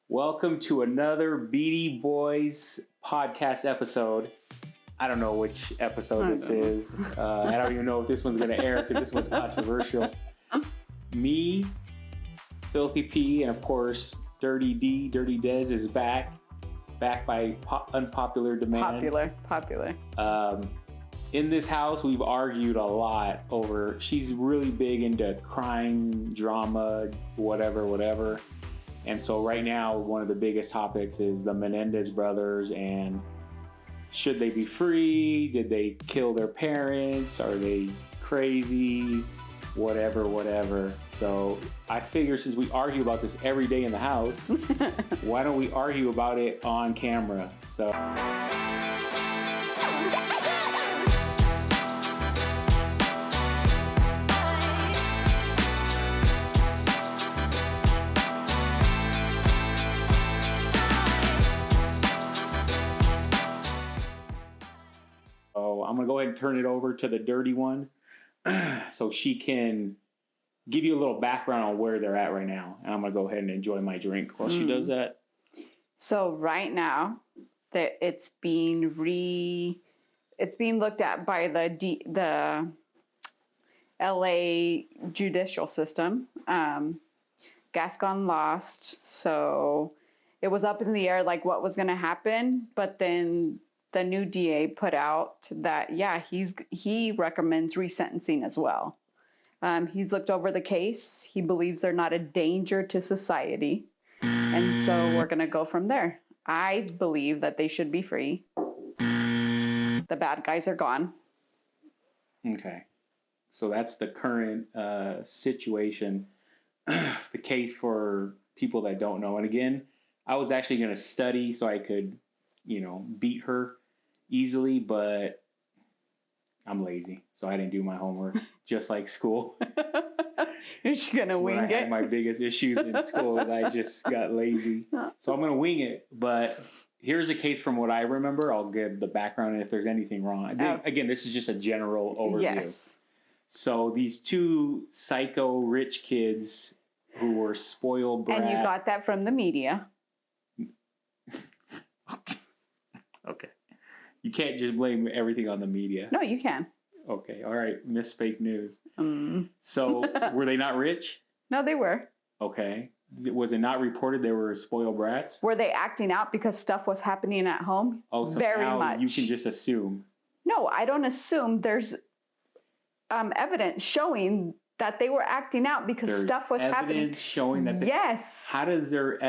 Welcome to another Beady Boys podcast episode. I don't know which episode this is. I don't even know if this one's going to air because this one's controversial. Me, Filthy P, and of course, Dirty D, Dirty Dez is back by unpopular demand. Popular. In this house, we've argued a lot over, she's really big into crime, drama, whatever. And so right now, one of the biggest topics is the Menendez brothers and should they be free? Did they kill their parents? Are they crazy? Whatever. So I figure since we argue about this every day in the house, why don't we argue about it on camera? So. I'm going to go ahead and turn it over to the dirty one so she can give you a little background on where they're at right now. And I'm going to go ahead and enjoy my drink while she does that. So right now, it's being looked at by the LA judicial system. Gascon lost, so it was up in the air like what was going to happen, but then the new DA put out that, he recommends resentencing as well. He's looked over the case. He believes they're not a danger to society. And so we're going to go from there. I believe that they should be free. The bad guys are gone. Okay. So that's the current situation, the case for people that don't know. And again, I was actually going to study so I could, beat her easily, but I'm lazy, so I didn't do my homework, just like school. You're just gonna wing it? I had my biggest issues in school, I just got lazy. So I'm gonna wing it, but here's a case from what I remember. I'll give the background and if there's anything wrong. Again, this is just a general overview. Yes. So these two psycho rich kids who were spoiled brats. And you got that from the media. Okay. You can't just blame everything on the media. No, you can. Okay. All right. Miss Fake News. So were they not rich? No, they were. Okay. Was it not reported they were spoiled brats? Were they acting out because stuff was happening at home? Oh, so very now much. You can just assume. No, I don't assume. There's evidence showing that they were acting out because stuff was happening. Evidence showing that. Yes. How does there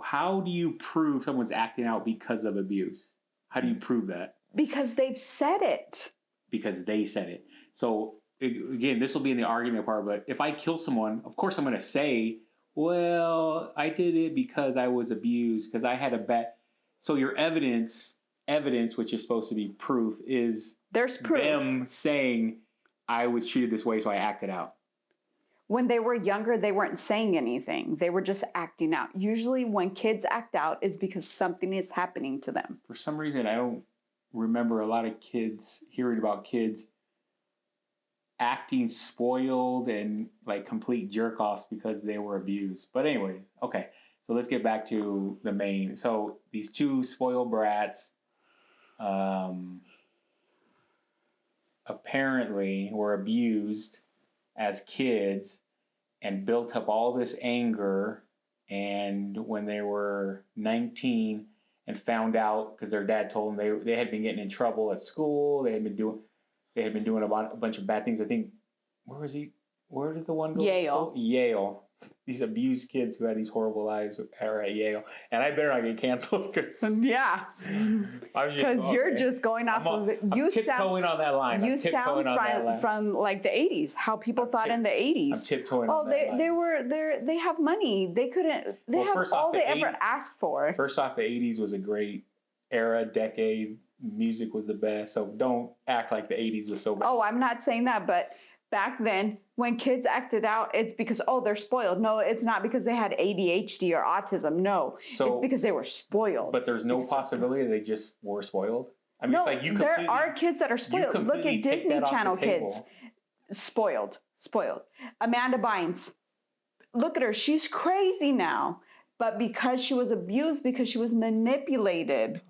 how do you prove someone's acting out because of abuse? How do you prove that? Because they've said it. Because they said it. So again, this will be in the argument part, but if I kill someone, of course I'm going to say, well, I did it because I was abused, because I had a bad. So your evidence, which is supposed to be proof, is there's proof. Them saying I was treated this way, so I acted out. When they were younger, they weren't saying anything. They were just acting out. Usually when kids act out is because something is happening to them. For some reason, I don't remember a lot of hearing about kids acting spoiled and like complete jerk-offs because they were abused. But anyways, okay. So let's get back to the main. So these two spoiled brats apparently were abused as kids and built up all this anger, and when they were 19 and found out because their dad told them they had been getting in trouble at school, they had been doing a bunch of bad things. I think where did the one go? Yale. These abused kids who had these horrible lives are at Yale, and I better not get canceled because you're just going off of it. You tiptoeing on that line. You sound from like the 80s. How people thought in the 80s. I'm tiptoeing on that line. They have money. They couldn't. They have all they ever asked for. First off, the 80s was a great decade. Music was the best, so don't act like the 80s was so bad. Oh, I'm not saying that, but back then, when kids acted out, it's because, they're spoiled. No, it's not because they had ADHD or autism. No, it's because they were spoiled. But there's no possibility they just were spoiled? I mean, no, it's like there are kids that are spoiled. Look at Disney Channel kids. Spoiled. Amanda Bynes. Look at her. She's crazy now. but because she was abused, because she was manipulated.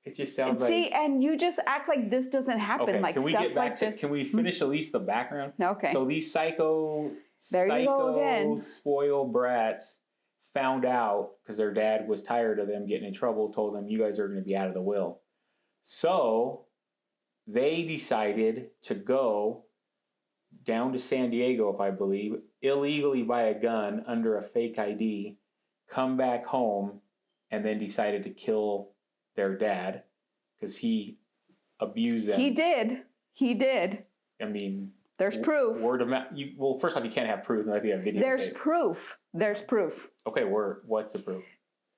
It just sounds See, and you just act like this doesn't happen. Okay, Like can we stuff get back like to, this. Can we finish at least the background? Okay. So these psycho spoiled brats found out because their dad was tired of them getting in trouble, told them, you guys are going to be out of the will. So they decided to go down to San Diego, if I believe, illegally buy a gun under a fake ID, come back home, and then decided to kill their dad because he abused them. He did. I mean, there's proof. Word of mouth. Well, first off, you can't have proof unless you have video. There's proof. Okay, what's the proof?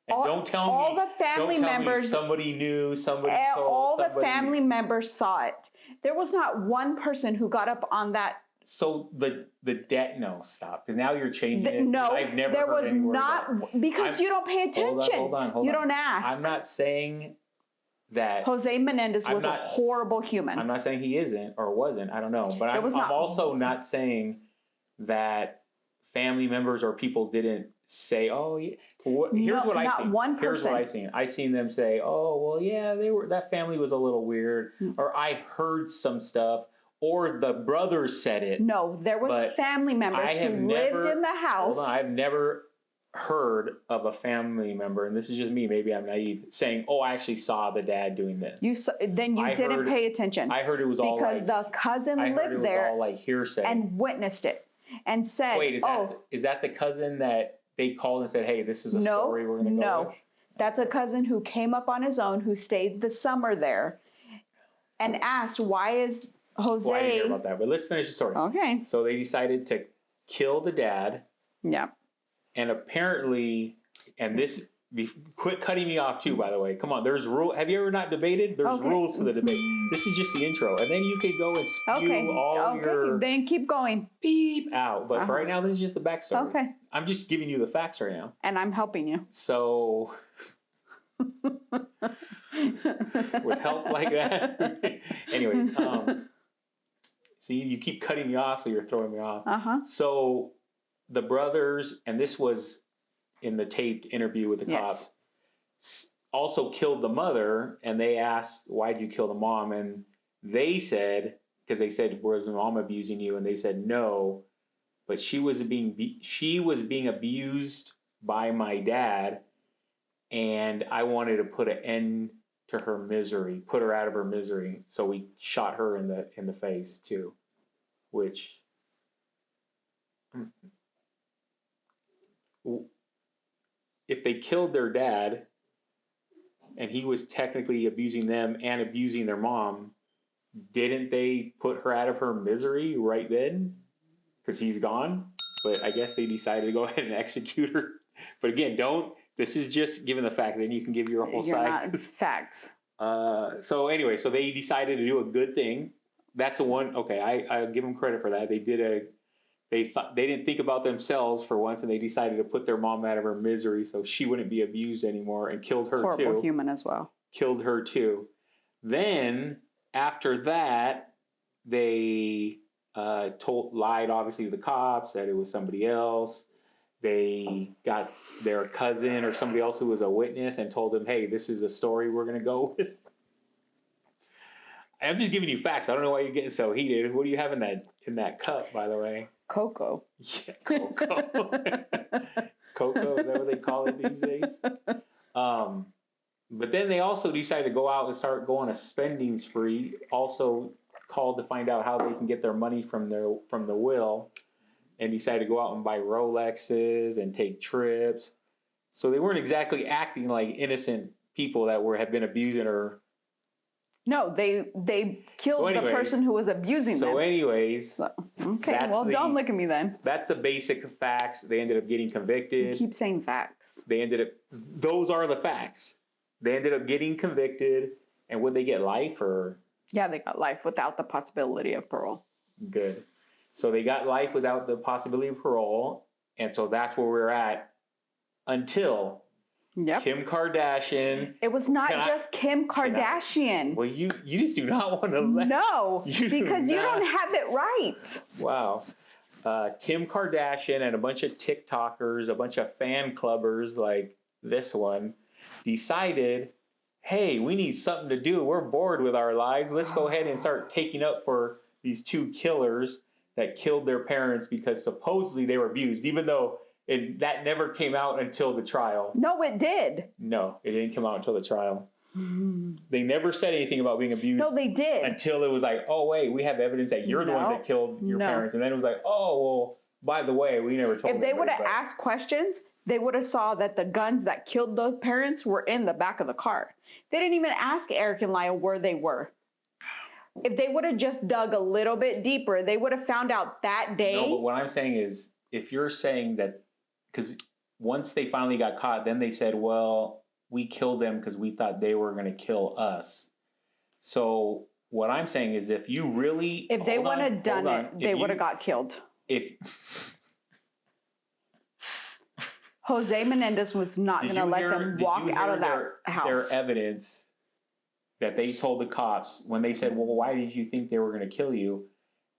And don't tell me all the family members. Somebody knew. Somebody told. All the family members saw it. There was not one person who got up on that. So the debt. No, stop. Because now you're changing it. No, I've never there heard was not because you don't pay attention. Hold on. You don't ask. I'm not saying that Jose Menendez was a horrible human. I'm not saying he isn't or wasn't. I don't know. But I'm also not saying that family members or people didn't say, oh, yeah. Here's what I've seen. One person. Here's what I've seen. I've seen them say, oh, well, yeah, that family was a little weird. Or I heard some stuff. Or the brothers said it. No, there was family members who lived in the house. Hold on, I've never heard of a family member, and this is just me, maybe I'm naive, saying, oh, I actually saw the dad doing this. Then you didn't pay attention. I heard it was all because the cousin lived there all like hearsay and witnessed it and said, wait, is that the cousin that they called and said, hey, this is a story we're going to go with? That's a cousin who came up on his own, who stayed the summer there and asked, why is Jose... Well, I didn't hear about that, but let's finish the story. Okay. So they decided to kill the dad. Yeah. And apparently, and this, quit cutting me off too, by the way. Come on, there's rules. Have you ever not debated? There's rules to the debate. This is just the intro. And then you could go and spew all your... Then keep going. Beep out. But for right now, this is just the backstory. Okay. I'm just giving you the facts right now. And I'm helping you. So... with help like that. Anyway, see, you keep cutting me off, so you're throwing me off. So the brothers, and this was in the taped interview with the cops, also killed the mother, and they asked, why'd you kill the mom? And they said, because they said, was the mom abusing you? And they said, no, but she was being abused by my dad, and I wanted to put an end to her misery, put her out of her misery. So we shot her in the face too, which if they killed their dad and he was technically abusing them and abusing their mom, didn't they put her out of her misery right then? Because he's gone. But I guess they decided to go ahead and execute her. But again, this is just given the fact, then you can give your whole side. Not facts. So anyway, so they decided to do a good thing. That's the one. Okay, I give them credit for that. They didn't think about themselves for once, and they decided to put their mom out of her misery so she wouldn't be abused anymore, and killed her too. Horrible human as well. Killed her too. Then after that, they lied obviously to the cops that it was somebody else. They got their cousin or somebody else who was a witness and told them, hey, this is the story we're going to go with. I'm just giving you facts. I don't know why you're getting so heated. What do you have in that cup, by the way? Cocoa. Yeah, cocoa. Cocoa, is that what they call it these days? But then they also decided to go out and start going on a spending spree. Also called to find out how they can get their money from the will. And decided to go out and buy Rolexes and take trips. So they weren't exactly acting like innocent people that have been abusing her. No, they killed the person who was abusing them. So anyways. Okay, well, don't look at me then. That's the basic facts. They ended up getting convicted. You keep saying facts. Those are the facts. They ended up getting convicted. And would they get life or? Yeah, they got life without the possibility of parole. Good. So they got life without the possibility of parole, and so that's where we're at until Kim Kardashian. It was not just Kim Kardashian. Well, you just do not want to let. No, because you don't have it right. Wow. Kim Kardashian and a bunch of TikTokers, a bunch of fan clubbers like this one, decided, hey, we need something to do. We're bored with our lives. Let's go ahead and start taking up for these two killers that killed their parents because supposedly they were abused, even though that never came out until the trial. No, it did. No, it didn't come out until the trial. They never said anything about being abused. No, they did. Until it was like, oh, wait, we have evidence that you're the one that killed your parents. And then it was like, oh, well, by the way, we never told If they would have asked questions, they would have saw that the guns that killed those parents were in the back of the car. They didn't even ask Eric and Lyle where they were. If they would have just dug a little bit deeper, they would have found out that day. No, but what I'm saying is, if you're saying that, because once they finally got caught, then they said, well, we killed them because we thought they were going to kill us. So what I'm saying is, if you really... If they wouldn't have done it, they would have got killed. Jose Menendez was not going to let them walk out of that house. Their evidence that they told the cops when they said, well, why did you think they were going to kill you?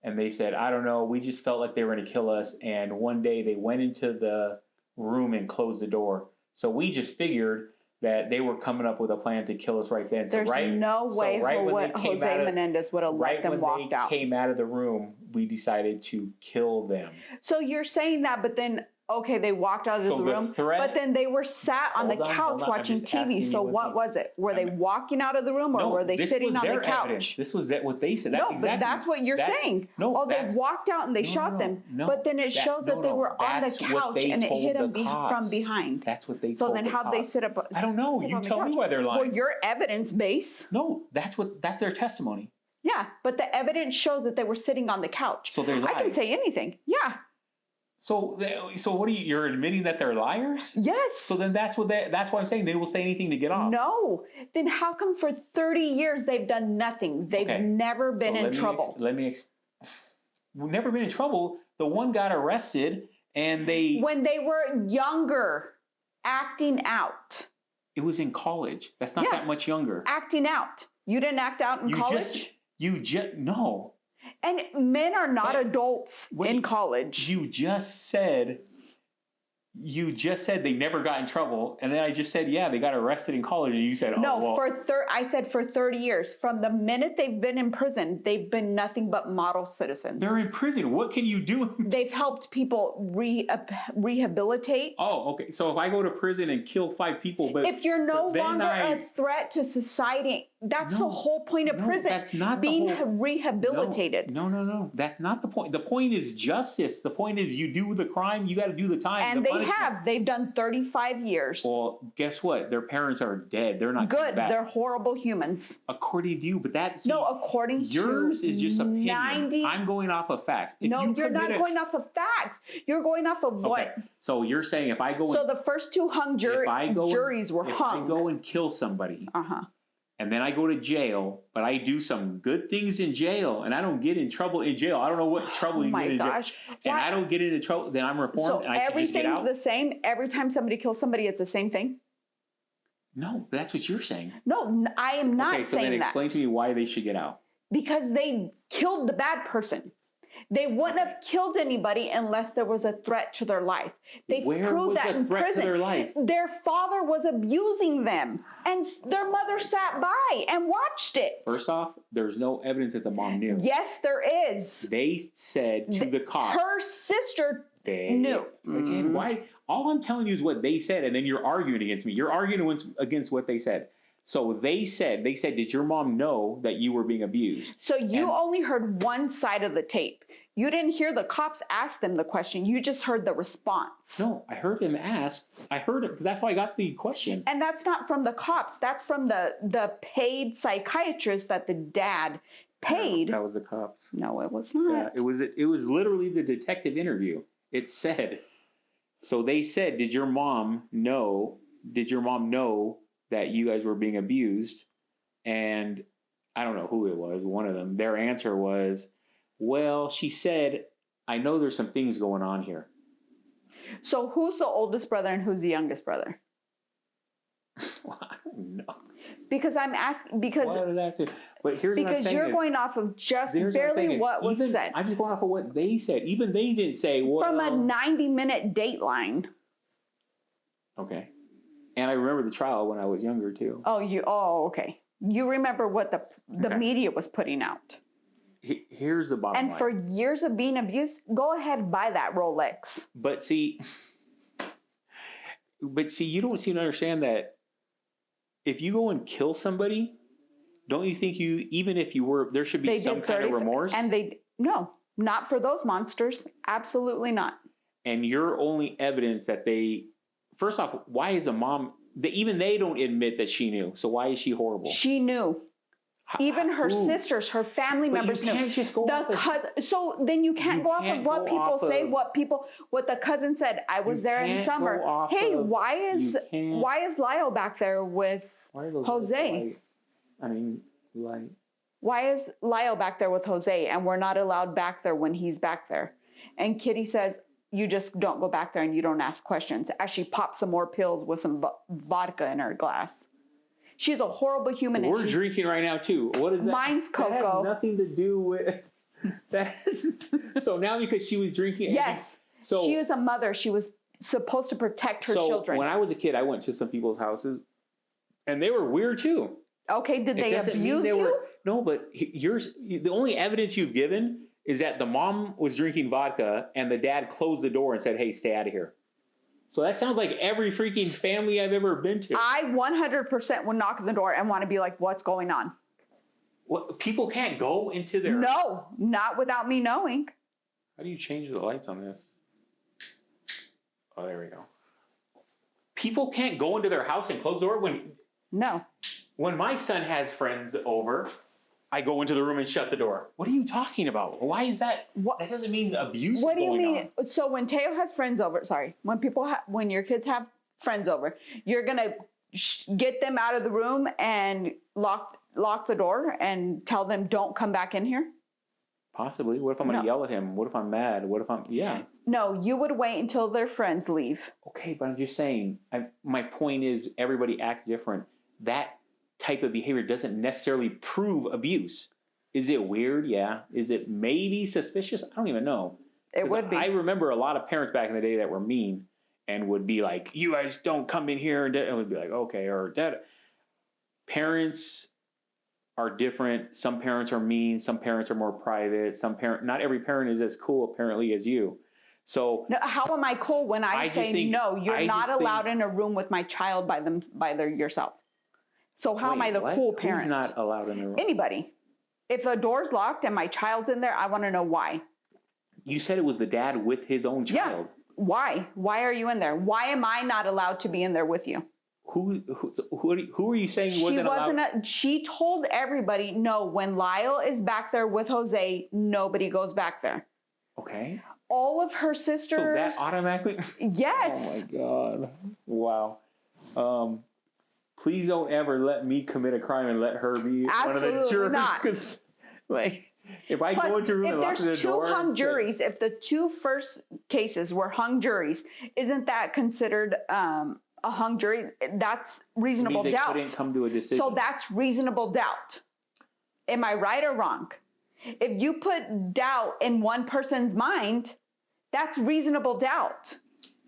And they said, I don't know. We just felt like they were going to kill us. And one day they went into the room and closed the door. So we just figured that they were coming up with a plan to kill us right then. There's no way Jose Menendez would have let them walk out. Right when they came out of the room, we decided to kill them. So you're saying that, but then, okay, they walked out of the room, but then they were sat on the couch watching TV. So what was it? Were they walking out of the room, or were they sitting on the couch? Evidence. This was what they said. No, but that's what you're saying. No, oh, they walked out and they shot them. But then it shows that they were on the couch and it hit them from behind. That's what they told So then how'd they sit up? I don't know. You tell me why they're lying. Well, your evidence base. No, that's their testimony. Yeah, but the evidence shows that they were sitting on the couch. So they lied. I can say anything. Yeah. So what are you? You're admitting that they're liars? Yes. So then that's why I'm saying they will say anything to get off. No. Then how come for 30 years they've done nothing? They've never been in trouble. We've never been in trouble. The one got arrested and when they were younger, acting out. It was in college. That's not that much younger. Acting out. You didn't act out in college? No. And men are not adults in college. You just said they never got in trouble, and then I just said, yeah, they got arrested in college, and you said, I said for 30 years. From the minute they've been in prison, they've been nothing but model citizens. They're in prison. What can you do? They've helped people rehabilitate. Oh, okay. So if I go to prison and kill 5 people, but if you're no longer a threat to society, that's the whole point of prison. That's not being rehabilitated. No. That's not the point. The point is justice. The point is you do the crime, you got to do the time. And they've done 35 years. Well, guess what? Their parents are dead. They're not good. They're horrible humans. According to you, but according to yours is just opinion. I'm going off of facts. You're not going off of facts. You're going off of what? So you're saying if I go So the first 2 hung juries were hung. If I go and kill somebody. And then I go to jail, but I do some good things in jail, and I don't get in trouble in jail. I don't know what trouble you get in jail. And I don't get into trouble, then I'm reformed, and I should just get out. So everything's the same? Every time somebody kills somebody, it's the same thing? No, that's what you're saying. No, I am not saying that. Okay, so then explain to me why they should get out. Because they killed the bad person. They wouldn't have killed anybody unless there was a threat to their life. They proved that in prison. Their father was abusing them, and their mother sat by and watched it. First off, there's no evidence that the mom knew. Yes, there is. They said to the cops. Her sister knew. Again, why? All I'm telling you is what they said, and then you're arguing against me. You're arguing against what they said. So they said, did your mom know that you were being abused? So you only heard one side of the tape. You didn't hear the cops ask them the question. You just heard the response. No, I heard him ask. I heard it because that's why I got the question. And that's not from the cops. That's from the paid psychiatrist that the dad paid. No, that was the cops. No, it was not. Yeah, it was literally the detective interview. It said, so they said, did your mom know that you guys were being abused? And I don't know who it was, one of them. Their answer was, well, she said, I know there's some things going on here. So who's the oldest brother and who's the youngest brother? Well, I don't know. Because I'm asking, because... What did that say? But here's what I'm because saying. you're going off of just Here's barely what was Even, said. I'm just going off of what they said. Even they didn't say, well. From a 90-minute Dateline. Okay. And I remember the trial when I was younger, too. Oh, okay. You remember what the media was putting out. Here's the bottom line. And for years of being abused, go ahead and buy that Rolex. But see, you don't seem to understand that if you go and kill somebody, don't you think even if you were, there should be some kind of remorse? And no, not for those monsters. Absolutely not. And your only evidence that first off, why is a mom, even they don't admit that she knew. So why is she horrible? She knew. Even her sisters, her family members knew. You can't just go off so then you can't go off of what people say, what the cousin said. I was there in summer. Hey, why is Lyle back there with Jose? Why is Lyle back there with Jose and we're not allowed back there when he's back there? And Kitty says, you just don't go back there and you don't ask questions, as she pops some more pills with some vodka in her glass. She's a horrible human. We're drinking right now, too. What is that? Mine's cocoa. That has nothing to do with that. So now because she was drinking. Yes. So she is a mother. She was supposed to protect her children. When I was a kid, I went to some people's houses, and they were weird, too. Okay. Did they abuse you? No, but the only evidence you've given is that the mom was drinking vodka, and the dad closed the door and said, hey, stay out of here. So that sounds like every freaking family I've ever been to. I 100% would knock on the door and want to be like, what's going on? What, people can't go into their... No, not without me knowing. How do you change the lights on this? Oh, there we go. People can't go into their house and close the door when... No. When my son has friends over, I go into the room and shut the door. What are you talking about? Why is that? That doesn't mean abuse. What do you mean? So when Teo has friends over, when your kids have friends over, you're gonna get them out of the room and lock the door and tell them don't come back in here? Possibly. What if I'm gonna yell at him? What if I'm mad? What if I'm No, you would wait until their friends leave. Okay, but I'm just saying. My point is everybody acts different. That type of behavior doesn't necessarily prove abuse. Is it weird? Yeah. Is it maybe suspicious? I don't even know. It would be. I remember a lot of parents back in the day that were mean and would be like, you guys don't come in here. And would be like, okay. Or dad. Parents are different. Some parents are mean. Some parents are more private. Not every parent is as cool apparently as you. So how am I cool when I say, no, you're not allowed in a room with my child by yourself? So how am I the cool parent? Who's not allowed in the room? Anybody. If the door's locked and my child's in there, I want to know why. You said it was the dad with his own child. Yeah. Why? Why are you in there? Why am I not allowed to be in there with you? Who are you saying wasn't allowed? She told everybody, no, when Lyle is back there with Jose, nobody goes back there. Okay. All of her sisters. So that automatically? Yes. Oh my God. Wow. Please don't ever let me commit a crime and let her be Absolutely one of the jurors. Not. If I go into a room and lock the door. If there's two hung juries, if the two first cases were hung juries, isn't that considered a hung jury? That's reasonable doubt. They couldn't come to a decision. So that's reasonable doubt. Am I right or wrong? If you put doubt in one person's mind, that's reasonable doubt.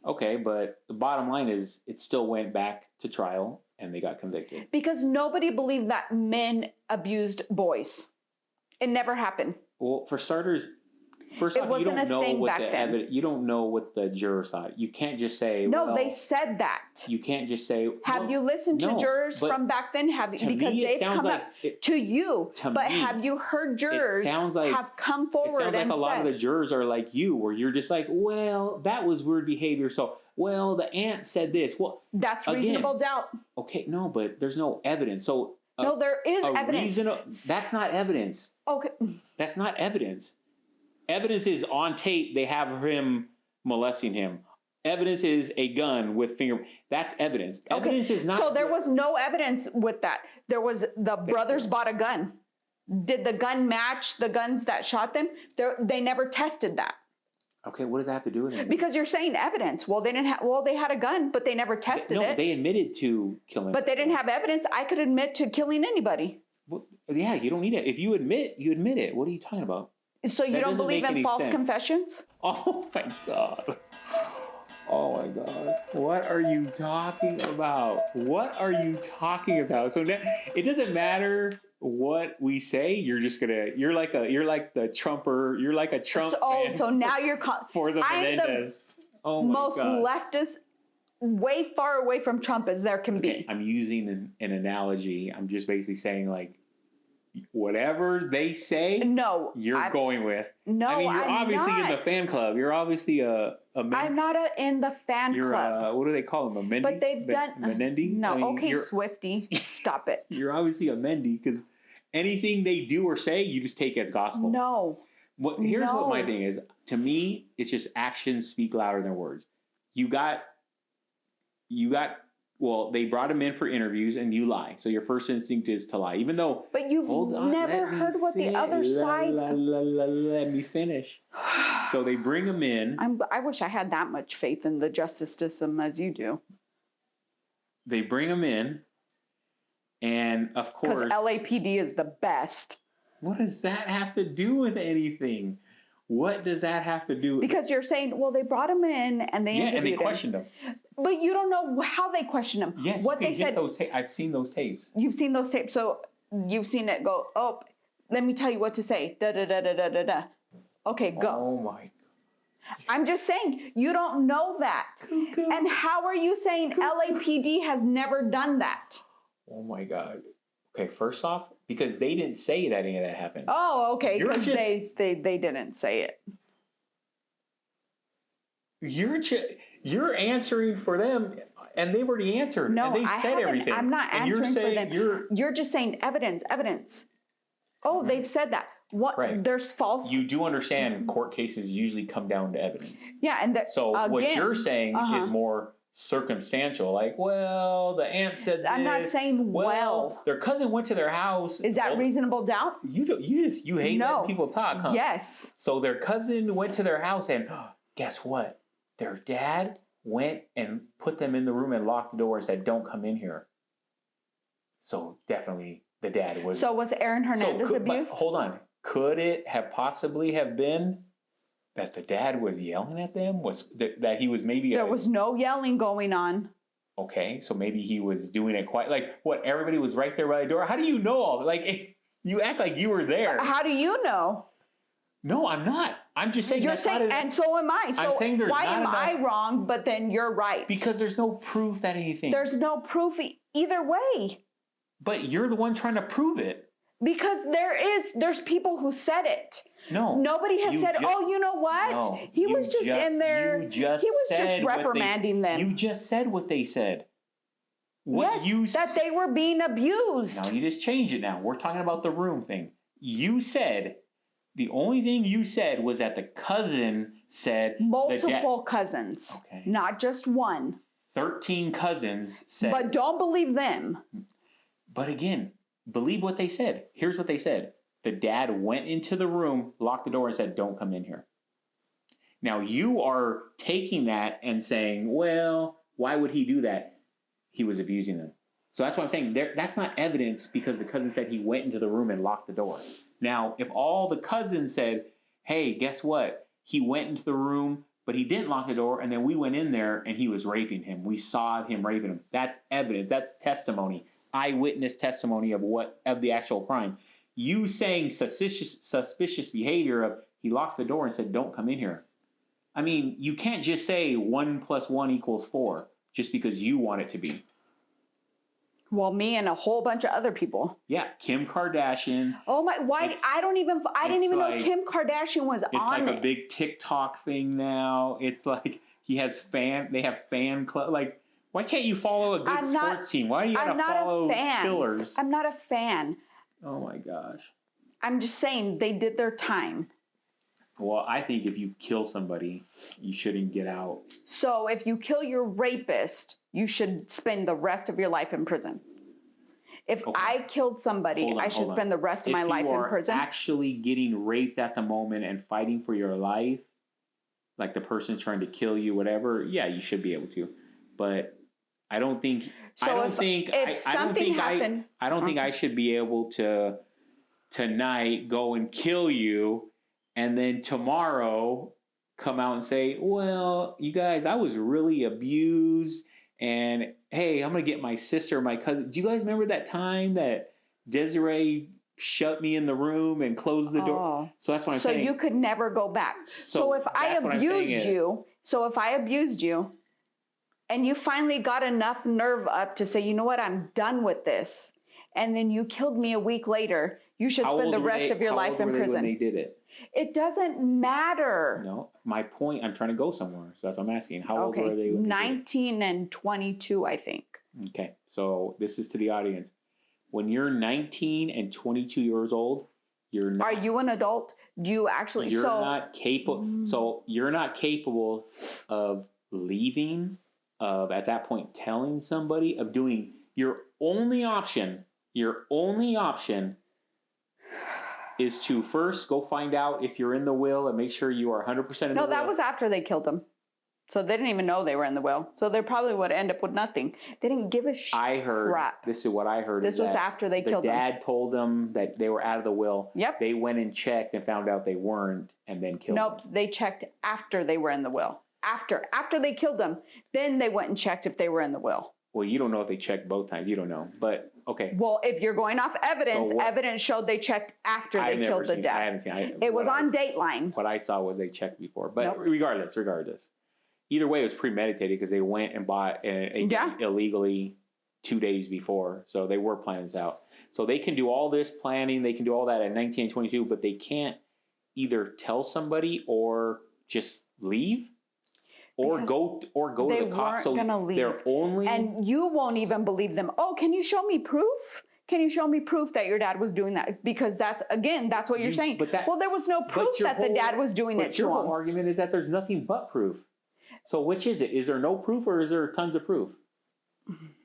Okay, but the bottom line is it still went back to trial and they got convicted. Because nobody believed that men abused boys. It never happened. Well, for starters, first off, you don't know what the evidence. You don't know what the jurors thought. You can't just say. No, they said that. You can't just say. Have you listened to jurors from back then? Because they've come up to you. But have you heard jurors have come forward and said? It sounds like a lot of the jurors are like you, where you're just like, well, that was weird behavior. So, well, the aunt said this. Well, that's reasonable doubt. Okay, no, but there's no evidence. So. No, there is evidence. That's not evidence. Okay. That's not evidence. Evidence is on tape. They have him molesting him. Evidence is a gun with finger. That's evidence. Evidence is not. So there was no evidence with that. There was the brothers bought a gun. Did the gun match the guns that shot them? They never tested that. Okay, what does that have to do with it? Because you're saying evidence. Well, they didn't have. Well, they had a gun, but they never tested it. No, they admitted to killing. But they didn't have evidence. I could admit to killing anybody. Well, yeah, you don't need it. If you admit it. What are you talking about? So you That don't doesn't believe make in any false sense. confessions? Oh my God. Oh my God. What are you talking about? What are you talking about? So now, it doesn't matter what we say. You're like the Trumper. You're like a Trump fan So now you're for the I'm Menendez. Oh the my most God. leftist, way far away from Trump as there can be. I'm using an analogy. I'm just basically saying, like, whatever they say, you're going with. No, I mean, you're I'm obviously not. in the fan club. You're obviously I'm not in the fan club. What do they call them? A Mendy? But they've done Menendez? No, I mean, okay, Swifty, stop it. You're obviously a Mendy because anything they do or say, you just take as gospel. No. Here's what my thing is. To me, it's just actions speak louder than words. Well, they brought him in for interviews and you lie. So your first instinct is to lie, even though. But you've never heard what the other side. Let me finish. So they bring him in. I wish I had that much faith in the justice system as you do. They bring him in, and of course. Because LAPD is the best. What does that have to do with anything? What does that have to do with? Because you're saying, well, they brought him in and they interviewed and they questioned him. But you don't know how they questioned him. Yes, what they said. I've seen those tapes. You've seen those tapes, so you've seen it go. Oh, let me tell you what to say. Da da da da da da da. Okay, go. Oh my God. I'm just saying you don't know that. Cuckoo. And how are you saying LAPD has never done that? Oh my God. Okay, first off, because they didn't say that any of that happened. Oh, okay. Because they didn't say it. You're answering for them, and they've already answered. No, and they've said everything. I'm not answering for them. You're just saying evidence. Oh, they've said that. What? Right. There's false. You do understand court cases usually come down to evidence. Yeah, and what you're saying is more circumstantial. Like, well, the aunt said this. I'm not saying well. Their cousin went to their house. Is that reasonable doubt? You hate letting people talk, huh? Yes. So their cousin went to their house, and guess what? Their dad went and put them in the room and locked the door and said, "Don't come in here." So definitely the dad was. So was Aaron Hernandez abused? Hold on. Could it have possibly have been that the dad was yelling at them? Was that he was maybe? There was no yelling going on. Okay, so maybe he was doing it quite like what? Everybody was right there by the door. How do you know all that? Like, you act like you were there. How do you know? No, I'm not. I'm just saying. You're saying, and so am I. So I'm saying why am I wrong? But then you're right. Because there's no proof that anything. There's no proof either way. But you're the one trying to prove it. Because there's people who said it. No. Nobody has said, oh, you know what? No, he was just in there. He was just reprimanding them. You just said what they said. That they were being abused. Now you just changed it now. We're talking about the room thing. You said, the only thing you said was that the cousin said. Multiple cousins. Okay. Not just one. 13 cousins said. But don't believe them. But again, believe what they said. Here's what they said. The dad went into the room, locked the door, and said, "Don't come in here." Now you are taking that and saying, well, why would he do that? He was abusing them. So that's what I'm saying. That's not evidence because the cousin said he went into the room and locked the door. Now, if all the cousins said, hey, guess what? He went into the room, but he didn't lock the door, and then we went in there and he was raping him. We saw him raping him. That's evidence. That's testimony. Eyewitness testimony of the actual crime. You saying suspicious behavior of he locked the door and said, "Don't come in here." I mean, you can't just say 1 + 1 = 4 just because you want it to be. Well, me and a whole bunch of other people. Yeah, Kim Kardashian. Oh my! Why? I didn't even know Kim Kardashian was on it. It's like a big TikTok thing now. It's like they have fan club. Like, why can't you follow a good sports team? Why do you gotta follow killers? I'm not a fan. Oh my gosh. I'm just saying they did their time. Well, I think if you kill somebody, you shouldn't get out. So if you kill your rapist, you should spend the rest of your life in prison. If I killed somebody, I should spend the rest of my life in prison. If you are actually getting raped at the moment and fighting for your life, like the person's trying to kill you, whatever, yeah, you should be able to. But I don't think So I don't think I should be able to tonight go and kill you, and then tomorrow come out and say, well, you guys, I was really abused, and hey, I'm going to get my sister, my cousin. Do you guys remember that time that Desiree shut me in the room and closed the door? Oh. So that's what I'm saying. So you could never go back. So if I abused you, and you finally got enough nerve up to say, you know what, I'm done with this, and then you killed me a week later, you should spend the rest of your life in prison. When they did it? It doesn't matter. No, my point, I'm trying to go somewhere. So that's what I'm asking. How old were they? 19 and 22, I think. Okay. So this is to the audience. When you're 19 and 22 years old, you're not. Are you an adult? Do you actually? You're not capable. So you're not capable of leaving, of at that point telling somebody, of doing your only option is to first go find out if you're in the will and make sure you are 100% in the will. No, that was after they killed them. So they didn't even know they were in the will. So they probably would end up with nothing. They didn't give a crap. This is what I heard. This was after they killed them. The dad told them that they were out of the will. Yep. They went and checked and found out they weren't, and then killed them. Nope, they checked after they were in the will. After they killed them, then they went and checked if they were in the will. Well, you don't know if they checked both times. You don't know. But, okay. Well, if you're going off evidence, evidence showed they checked after they killed the dad. I haven't seen it. Was on Dateline. What I saw was they checked before. But regardless. Either way, it was premeditated because they went and bought a gun illegally 2 days before. So they were planning this out. So they can do all this planning. They can do all that at 19 and 22, but they can't either tell somebody or just leave. Or go to the cops. They weren't going to leave. They're only... And you won't even believe them. Oh, can you show me proof? Can you show me proof that your dad was doing that? Because that's what you're saying. Well, there was no proof that the dad was doing it to him. Your whole argument is that there's nothing but proof. So which is it? Is there no proof or is there tons of proof?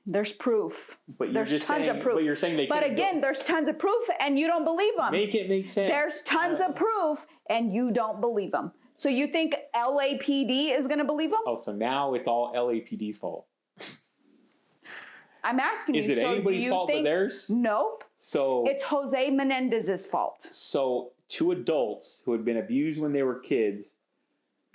There's proof. But there's tons of proof. But you're saying they can't. But again, there's tons of proof and you don't believe them. Make it make sense. There's tons of proof and you don't believe them. So you think LAPD is going to believe them? Oh, so now it's all LAPD's fault. I'm asking you. Is it anybody's fault but theirs? Nope. So it's Jose Menendez's fault. So two adults who had been abused when they were kids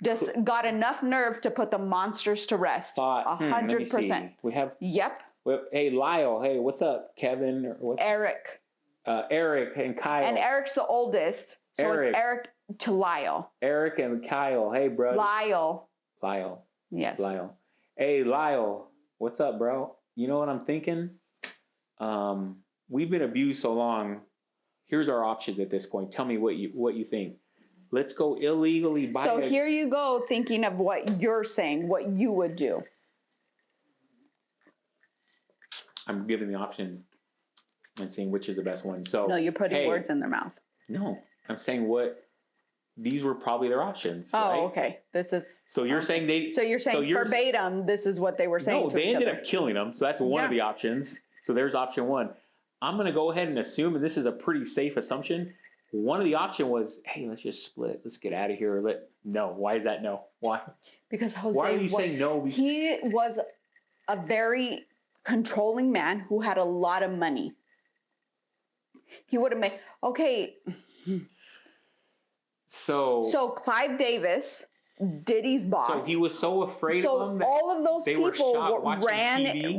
just got enough nerve to put the monsters to rest. 100%. We have. Yep. Hey, Lyle. Hey, what's up, Kevin? Eric. Eric and Kyle. And Eric's the oldest. So it's Eric to Lyle. Eric and Kyle. Hey, bro. Lyle. Yes. Lyle. Hey, Lyle. What's up, bro? You know what I'm thinking? We've been abused so long. Here's our options at this point. Tell me what you think. Let's go illegally buy. So here you go, thinking of what you're saying, what you would do. I'm giving the option and seeing which is the best one. So no, you're putting words in their mouth. No, I'm saying these were probably their options. Oh, right? Okay. This is. So you're saying they. So you're saying verbatim. This is what they were saying. No, they ended up killing them. So that's one of the options. So there's option one. I'm going to go ahead and assume, and this is a pretty safe assumption. One of the option was, hey, let's just split. Let's get out of here. No. Why is that no? Why? Because Jose. Why are you saying no? He was a very controlling man who had a lot of money. He would have made So Clive Davis, Diddy's boss. So he was so afraid of them. So all of those people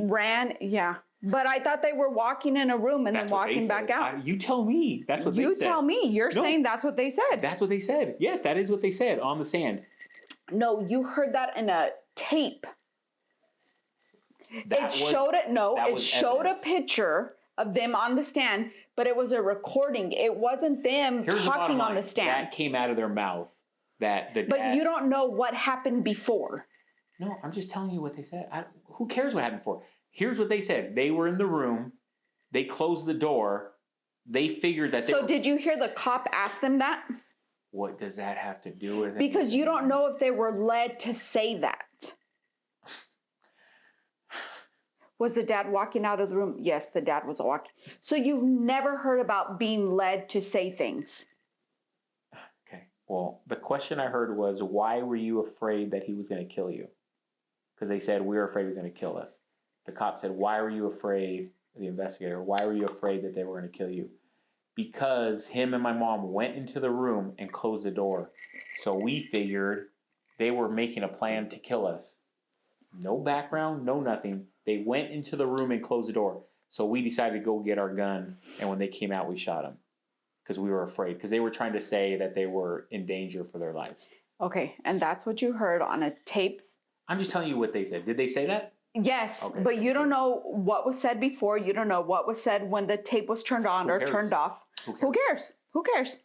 ran. Yeah. But I thought they were walking in a room and then walking back out. You tell me. That's what they said. You tell me. You're saying that's what they said. That's what they said. Yes, that is what they said on the stand. No, you heard that in a tape. It showed a picture of them on the stand, but it was a recording. It wasn't them talking on the stand. That came out of their mouth. But you don't know what happened before. No, I'm just telling you what they said. Who cares what happened before? Here's what they said. They were in the room. They closed the door. They figured that So did you hear the cop ask them that? What does that have to do with it? Because you don't know if they were led to say that. Was the dad walking out of the room? Yes, the dad was walking. So you've never heard about being led to say things. Okay. Well, the question I heard was, why were you afraid that he was going to kill you? Because they said, we were afraid he was going to kill us. The cop said, "Why were you afraid?" The investigator, "Why were you afraid that they were going to kill you?" Because him and my mom went into the room and closed the door. So we figured they were making a plan to kill us. No background, no nothing. They went into the room and closed the door. So we decided to go get our gun. And when they came out, we shot them. Because we were afraid. Because they were trying to say that they were in danger for their lives. Okay. And that's what you heard on a tape. I'm just telling you what they said. Did they say that? Yes, Okay, but you don't know what was said before. You don't know what was said when the tape was turned on or turned off. Who cares? Who cares?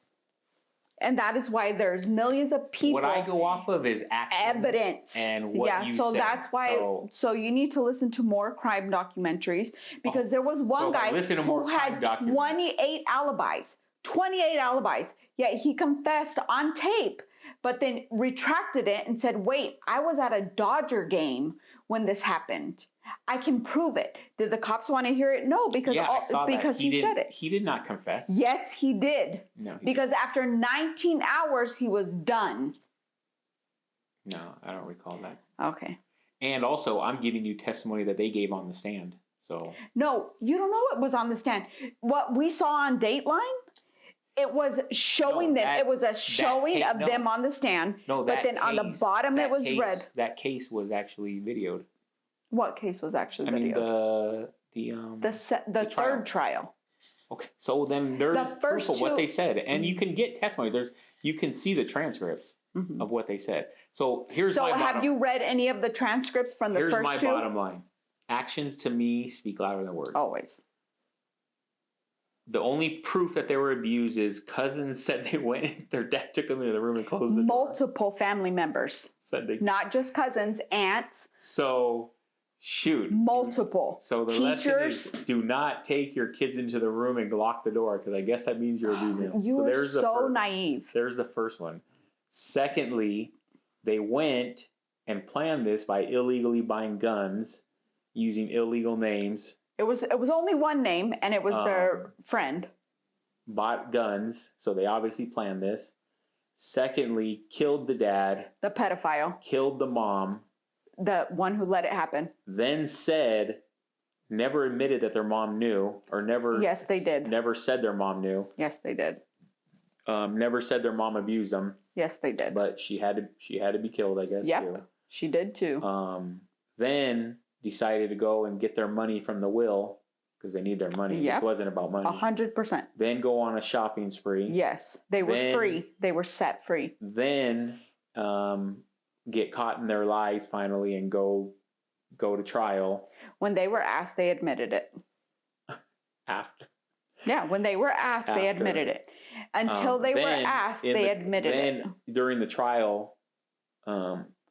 And that is why there's millions of people. What I go off of is evidence and what you so said. that's why. So you need to listen to more crime documentaries because there was one guy who had 28 alibis. 28 alibis. Yet he confessed on tape, but then retracted it and said, "Wait, I was at a Dodger game when this happened. I can prove it." Did the cops want to hear it? No, because he said it. He did not confess. Yes, he did. No. Because after 19 hours, he was done. No, I don't recall that. Okay. And also, I'm giving you testimony that they gave on the stand. So. No, you don't know what was on the stand. What we saw on Dateline, it was showing them. It was a showing of them on the stand. No, but then on the bottom it was red. That case was actually videoed. What case was actually videoed? The third trial. Okay, so then there's the first proof of what they said, and you can get testimony. You can see the transcripts of what they said. So here's my bottom. So have you read any of the transcripts from the first two? Here's my bottom line. Actions to me speak louder than words. Always. The only proof that they were abused is cousins said they went, their dad took them into the room and closed the door. Multiple family members. Not just cousins, aunts. So, shoot. Multiple. So the lesson is do not take your kids into the room and lock the door because I guess that means you're abusing them. You are so naive. There's the first one. Secondly, they went and planned this by illegally buying guns using illegal names. It was only one name, and it was their friend. Bought guns, so they obviously planned this. Secondly, killed the dad. The pedophile. Killed the mom. The one who let it happen. Then never admitted that their mom knew, or never. Yes, they did. Never said their mom knew. Yes, they did. Never said their mom abused them. Yes, they did. But she had to be killed, I guess. Yep, too. She did too. Then decided to go and get their money from the will because they need their money. Yep. This wasn't about money. 100%. Then go on a shopping spree. Yes, they were free. They were set free. Then get caught in their lies finally and go to trial. When they were asked, they admitted it. After. Yeah, when they were asked, they admitted it. Until they were asked, they admitted it. During the trial.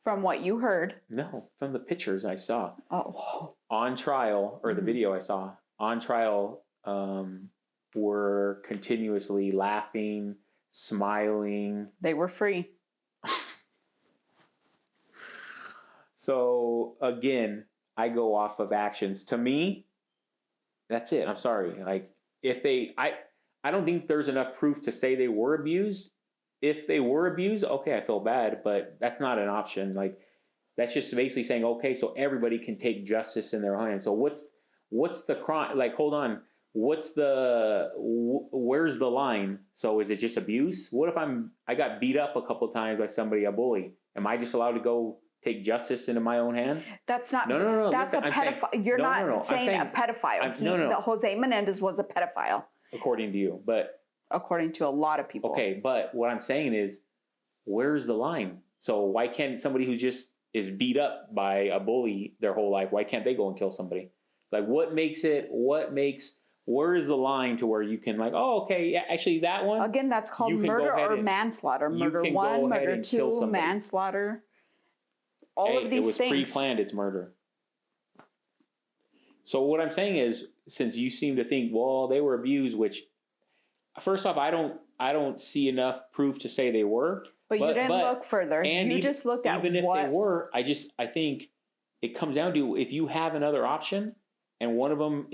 From what you heard? No, from the pictures I saw. Oh. On trial, or the video I saw, on trial, were continuously laughing, smiling. They were free. So, again, I go off of actions. To me, that's it. I'm sorry. Like, I don't think there's enough proof to say they were abused. If they were abused, okay, I feel bad, but that's not an option. Like, that's just basically saying, okay, so everybody can take justice in their hands. So what's the crime? Like, hold on, where's the line? So is it just abuse? What if I got beat up a couple of times by somebody, a bully? Am I just allowed to go take justice into my own hand? That's not. No. That's a pedophile. You're not saying a pedophile. No. Jose Menendez was a pedophile. According to you, but. According to a lot of people. Okay, but what I'm saying is, where's the line? So why can't somebody who just is beat up by a bully their whole life, why can't they go and kill somebody? Like, where is the line to where you can like, oh, okay, yeah, actually that one? Again, that's called murder or manslaughter. Murder 1, murder 2, manslaughter. All of these things. It was pre-planned, it's murder. So what I'm saying is, since you seem to think, well, they were abused, which, first off, I don't see enough proof to say they were. But you didn't look further. You just looked at even if they were, I think it comes down to if you have another option and one of them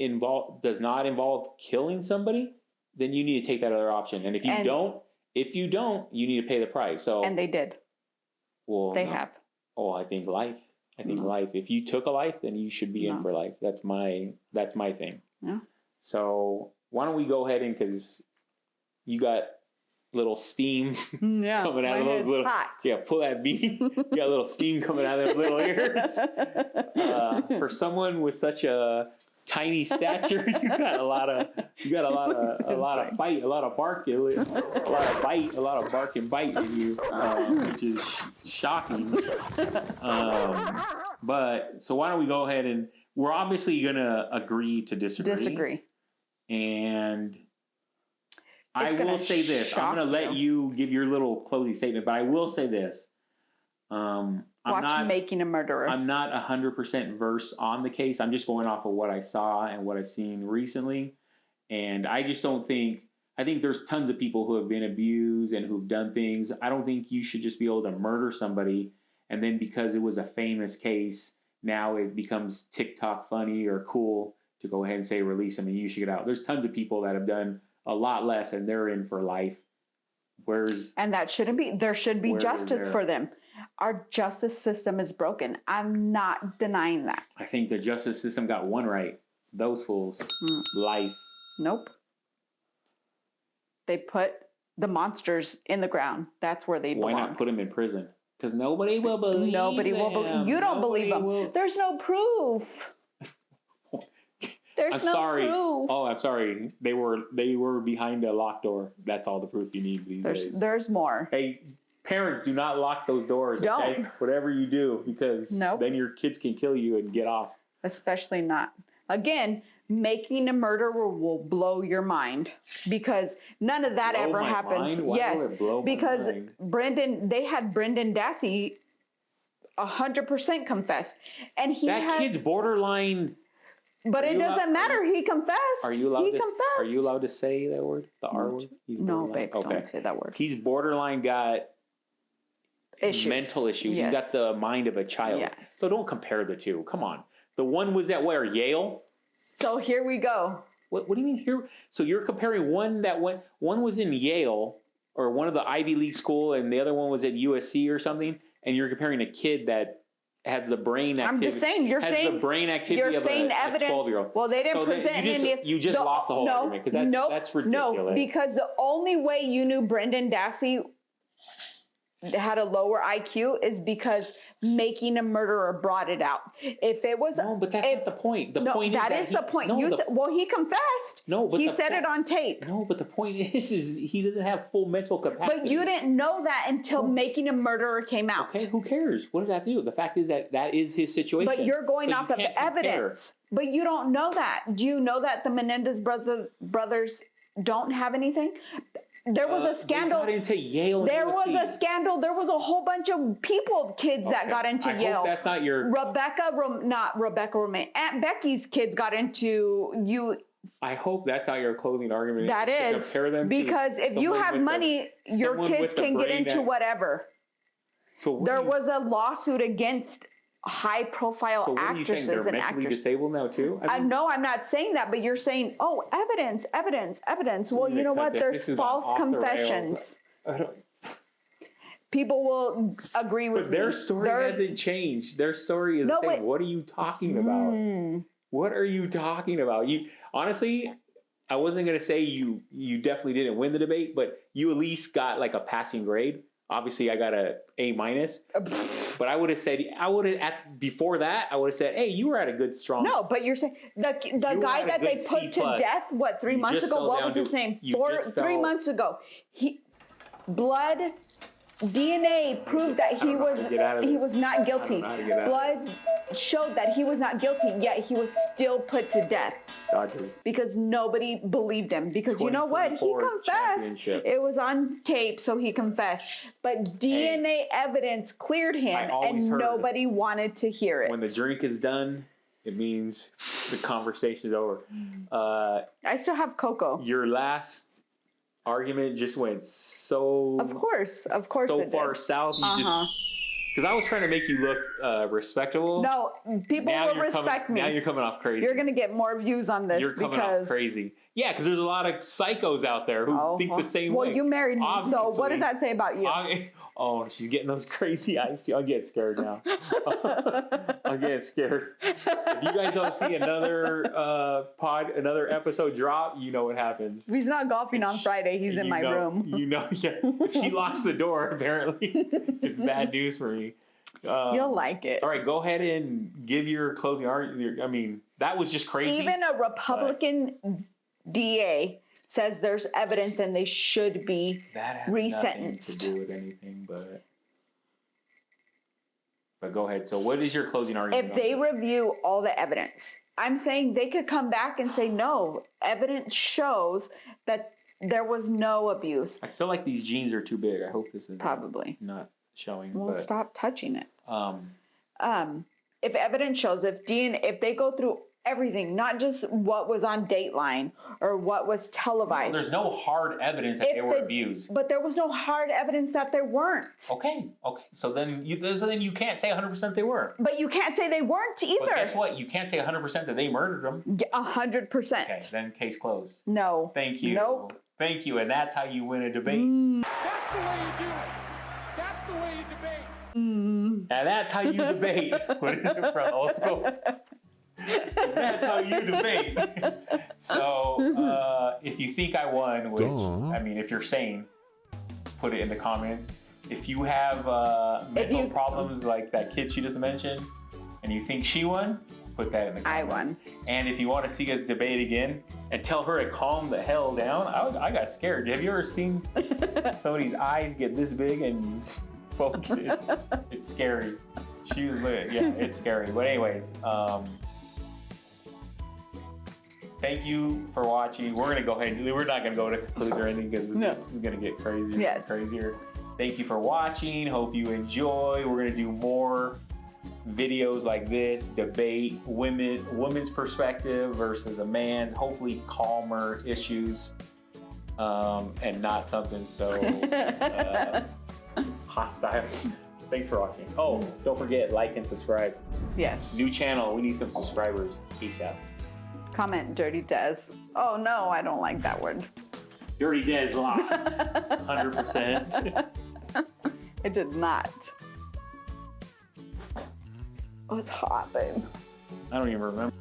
does not involve killing somebody, then you need to take that other option. And if you don't, you need to pay the price. So. And they did. Well, they have. Oh, I think life. I think life. If you took a life, then you should be in for life. That's my thing. Yeah. So why don't we go ahead and, because you got little steam coming out of those little hot. pull that bead. You got a little steam coming out of those little ears. For someone with such a tiny stature, you got a lot of fight, a lot of bark, a lot of bite, a lot of bark and bite in you, which is shocking. But so why don't we go ahead and we're obviously gonna agree to disagree. And I will say this. I'm going to let you give your little closing statement, but I will say this. Making a Murderer. I'm not 100% versed on the case. I'm just going off of what I saw and what I've seen recently. And I just don't think, I think there's tons of people who have been abused and who've done things. I don't think you should just be able to murder somebody. And then because it was a famous case, now it becomes TikTok funny or cool to go ahead and say, release them and you should get out. There's tons of people that have done a lot less and they're in for life. And that shouldn't be, there should be justice for them. Our justice system is broken. I'm not denying that. I think the justice system got one right. Those fools. Life. Nope. They put the monsters in the ground. That's where they belong. Why not put them in prison? Because nobody will believe them. You don't believe them. There's no proof. There's no proof. Oh, I'm sorry. They were behind a locked door. That's all the proof you need these days. There's more. Hey, parents, do not lock those doors. Don't. Okay? Whatever you do, because then your kids can kill you and get off. Especially not. Again, making a murderer will blow your mind because none of that ever happens. Yes, because they had Brendan Dassey 100% confess, and kid's borderline. But it doesn't matter. He confessed. Are you allowed to say that word? The R word? No, babe, don't say that word. He's borderline got mental issues. Yes. He's got the mind of a child. Yes. So don't compare the two. Come on. The one was at where? Yale? So here we go. What do you mean here? So you're comparing one was in Yale or one of the Ivy League school and the other one was at USC or something, and you're comparing a kid that has the brain activity. I'm just saying, you're saying the brain activity of a 12-year-old. Well, they didn't present any. You just lost the whole argument because that's ridiculous. No, because the only way you knew Brendan Dassey had a lower IQ is because making a murderer brought it out. If it was but that's not the point. The point is the point. He confessed. No, but he said it on tape. No, but the point is he doesn't have full mental capacity. But you didn't know that until making a murderer came out. Okay, who cares? What does that do? The fact is that is his situation. But you're going off of evidence. But you don't know that. Do you know that the Menendez brothers don't have anything? There was a scandal. They got into Yale. There was a scandal. There was a whole bunch of kids that got into Yale. Hope that's not your not Rebecca Romaine. Aunt Becky's kids got into you. I hope that's not your closing argument. That is because if you have money, your kids can get into whatever. So there was a lawsuit against high-profile actresses and actors. Mentally disabled now too? No, I'm not saying that, but you're saying, evidence. Well, you know what? There's false confessions. People will agree with me. But their story hasn't changed. Their story is the same. What are you talking about? What are you talking about? Honestly, I wasn't going to say you definitely didn't win the debate, but you at least got like a passing grade. Obviously, I got a A-, but I would have said before that I would have said, hey, you were at a good strong. No, but you're saying the guy that they put to death 3 months ago. What was his name? 3 months ago. Blood DNA proved that he was not guilty. Blood showed that he was not guilty, yet he was still put to death. Dodgers. Because nobody believed him. Because you know what? He confessed. It was on tape, so he confessed. But DNA evidence cleared him, and nobody wanted to hear it. When the drink is done, it means the conversation is over. I still have cocoa. Your last argument just went so. Of course, so it far did. South. Because I was trying to make you look respectable. No, people will respect me. Now you're coming off crazy. You're going to get more views on this. You're coming off crazy. Yeah, because there's a lot of psychos out there who think the same way. Well, you married me, so what does that say about you? Oh, she's getting those crazy eyes too. I'm getting scared now. I'm getting scared. If you guys don't see another another episode drop, you know what happens. If he's not golfing on Friday, he's in my room. Yeah. If she locks the door, apparently, it's bad news for me. You'll like it. All right, go ahead and give your closing argument. I mean, that was just crazy. Even a Republican DA says there's evidence and they should be resentenced. That has nothing to do with anything, but go ahead. So what is your closing argument? If they review all the evidence, I'm saying they could come back and say, no, evidence shows that there was no abuse. I feel like these jeans are too big. I hope this is probably not showing. Well, stop touching it. If evidence shows, if they go through everything, not just what was on Dateline or what was televised. There's no hard evidence that they were abused. But there was no hard evidence that they weren't. Okay. So then you can't say 100% they were. But you can't say they weren't either. But guess what? You can't say 100% that they murdered them. 100%. Okay, then case closed. No. Thank you. Nope. Thank you. And that's how you win a debate. That's the way you do it. That's the way you debate. And that's how you debate. What is it from? Old school. That's how you debate. So if you think I won, which, I mean, if you're sane, put it in the comments. If you have mental problems like that kid she just mentioned, and you think she won, put that in the comments. I won. And if you want to see us debate again, and tell her to calm the hell down, I got scared. Have you ever seen somebody's eyes get this big and focus? It's scary. She was lit. Yeah, it's scary. But anyways, thank you for watching. We're gonna go ahead. We're not gonna go to conclusion or anything because this is gonna get crazier and crazier. Thank you for watching. Hope you enjoy. We're gonna do more videos like this, debate women's perspective versus a man. Hopefully calmer issues, and not something so hostile. Thanks for watching. Oh, don't forget, like and subscribe. Yes. New channel. We need some subscribers. Peace out. Comment Dirty Des. Oh no, I don't like that word. Dirty Des lost. 100%. It did not. Oh, it's hot, babe. I don't even remember.